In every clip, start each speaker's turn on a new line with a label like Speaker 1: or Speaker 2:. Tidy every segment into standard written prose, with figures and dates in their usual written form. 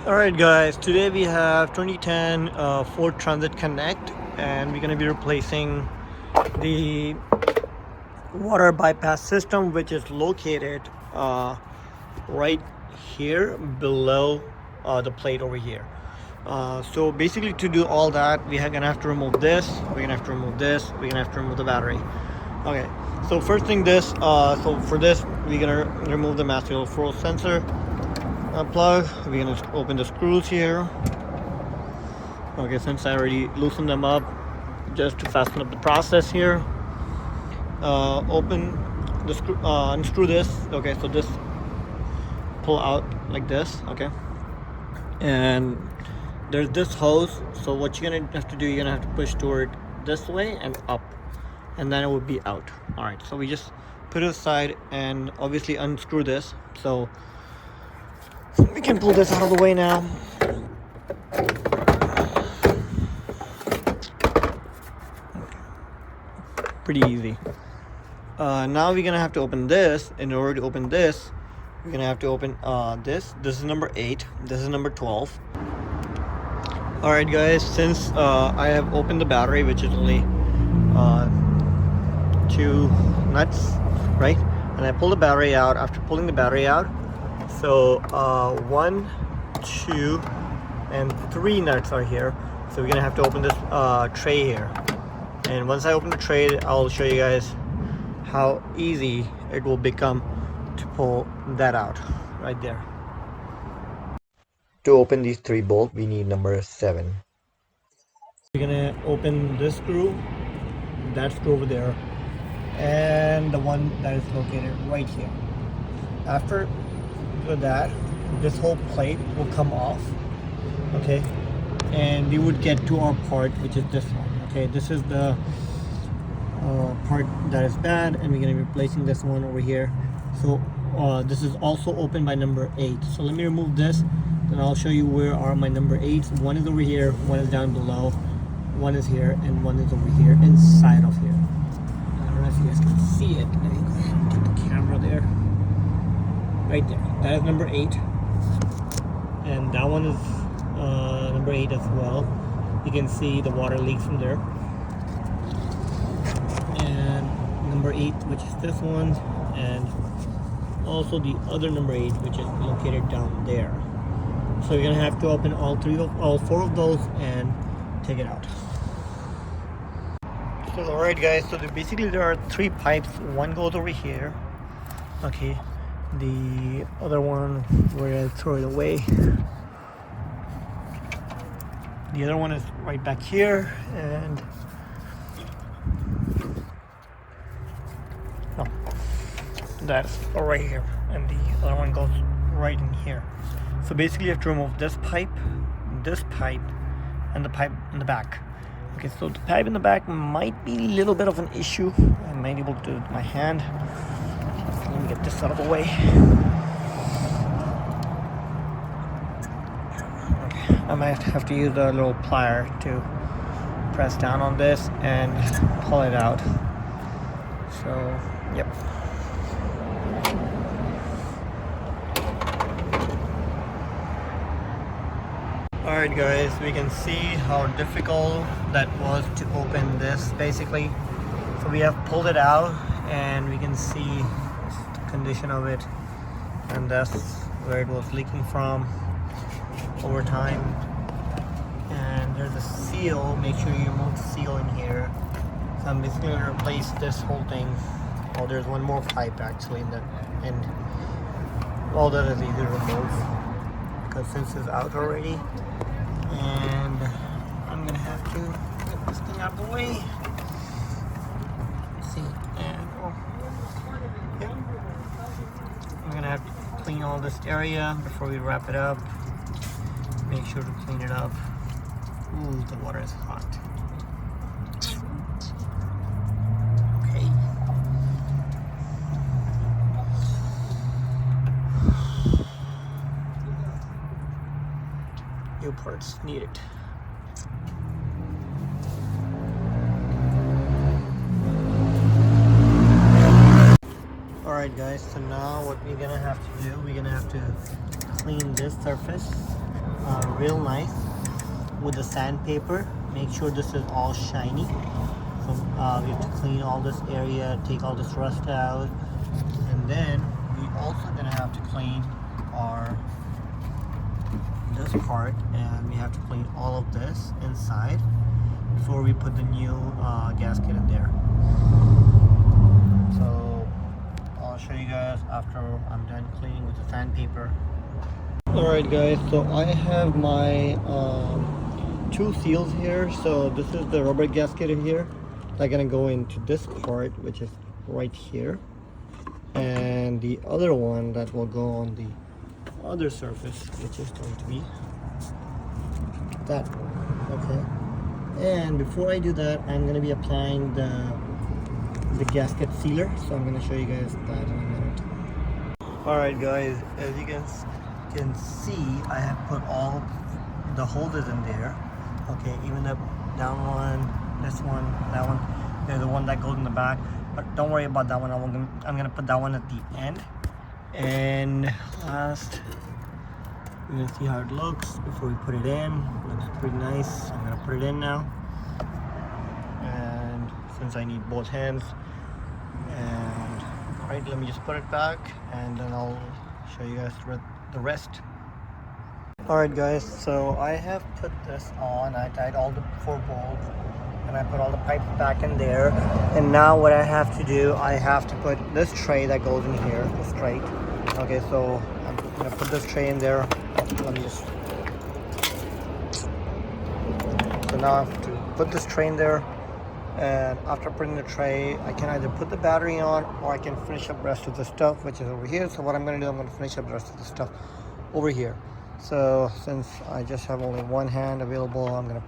Speaker 1: Alright guys, today we have 2010 Ford Transit Connect, and we're going to be replacing the water bypass system, which is located right here below the plate over here. So basically, to do all that, we are going to have to remove this, we're going to have to remove this, we're going to have to remove the battery. Okay, so first thing so for this we're going to remove the master flow sensor plug. We're going to open the screws here. Okay, since I already loosened them up just to fasten up the process here. Open the screw, unscrew this. Okay, so this pull out like this. Okay, and there's this hose, so what you're gonna have to do, you're gonna have to push toward this way and up, and then it will be out. All right, so we just put it aside and obviously unscrew this, so we can pull this out of the way now. Pretty easy. Now we're gonna have to open this. In order to open this, we're gonna have to open this. This is number 8. This is number 12. Alright guys, since I have opened the battery, which is only 2 nuts, right? And I pull the battery out. After pulling the battery out, so 1, 2, and 3 nuts are here. So we're gonna have to open this tray here. And once I open the tray, I'll show you guys how easy it will become to pull that out right there. To open these 3 bolts, we need number 7. We're gonna open this screw, that screw over there, and the one that is located right here. After that, this whole plate will come off, okay, and we would get to our part, which is this one. Okay, this is the part that is bad, and we're going to be replacing this one over here. So this is also open by number 8. So let me remove this, then I'll show you where are my number 8s. One is over here, one is down below, one is here, and one is over here inside of here. I don't know if you guys can see it. Let me go ahead and get the camera there. Right there. That is number 8, and that one is number 8 as well. You can see the water leaks from there. And number 8, which is this one, and also the other number 8, which is located down there. So you're gonna have to open all 4 of those and take it out. So alright guys, so basically there are 3 pipes. One goes over here. Okay, the other one, where I throw it away. The other one is right back here, and no, that's right here, and the other one goes right in here. So basically you have to remove this pipe, and the pipe in the back. Okay, so the pipe in the back might be a little bit of an issue. I might be able to do it with my hand. So let me get this out of the way. I might have to use a little plier to press down on this and pull it out. So, yep. Alright guys, we can see how difficult that was to open this basically. So we have pulled it out, and we can see the condition of it, and that's where it was leaking from over time. And there's a seal. Make sure you remove the seal in here. So I'm basically going to replace this whole thing. Oh, there's one more pipe actually in the end. All that is easy to remove because since it's out already. And I'm going to have to get this thing out of the way. Let's see. And yeah. I'm going to have to clean all this area before we wrap it up. Make sure to clean it up. Ooh, the water is hot. Okay. New parts needed. Alright guys, so now what we're gonna have to do, we're gonna have to clean this surface real nice with the sandpaper. Make sure this is all shiny. So we have to clean all this area, take all this rust out, and then we also gonna have to clean this part, and we have to clean all of this inside before we put the new gasket in there. So I'll show you guys after I'm done cleaning with the sandpaper. Alright guys, so I have my two seals here. So this is the rubber gasket in here. They're gonna go into this part, which is right here, and the other one that will go on the other surface, which is going to be that one. Okay, and before I do that, I'm going to be applying the gasket sealer, so I'm going to show you guys that in a minute. Alright guys, as you can see, I have put all the holders in there. Okay, even the down one, this one, that one. There's the one that goes in the back, but don't worry about that one. I'm gonna put that one at the end. And last, we're gonna see how it looks before we put it in. It looks pretty nice. I'm gonna put it in now, and since I need both hands, and alright, let me just put it back, and then I'll show you guys the rest. Alright guys, so I have put this on. I tied all the 4 bolts, and I put all the pipes back in there. And now what I have to do, I have to put this tray that goes in here, straight. Okay, so I'm gonna put this tray in there. Let me just. So now I have to put this tray in there, and after putting the tray, I can either put the battery on, or I can finish up the rest of the stuff, which is over here. So what I'm gonna do, I'm gonna finish up the rest of the stuff over here. So since I just have only one hand available, I'm gonna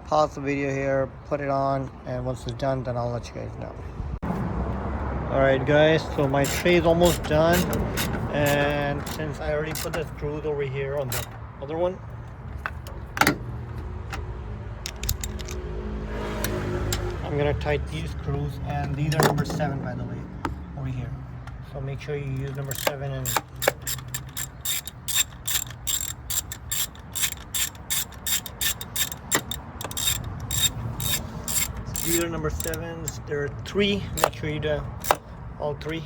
Speaker 1: pause the video here, put it on, and once it's done, then I'll let you guys know. Alright guys, so my tray is almost done, and since I already put the screws over here on the other one, I'm gonna tighten these screws, and these are number 7 by the way, over here. So make sure you use number 7, and these are number 7s. There are 3. Make sure you do all 3.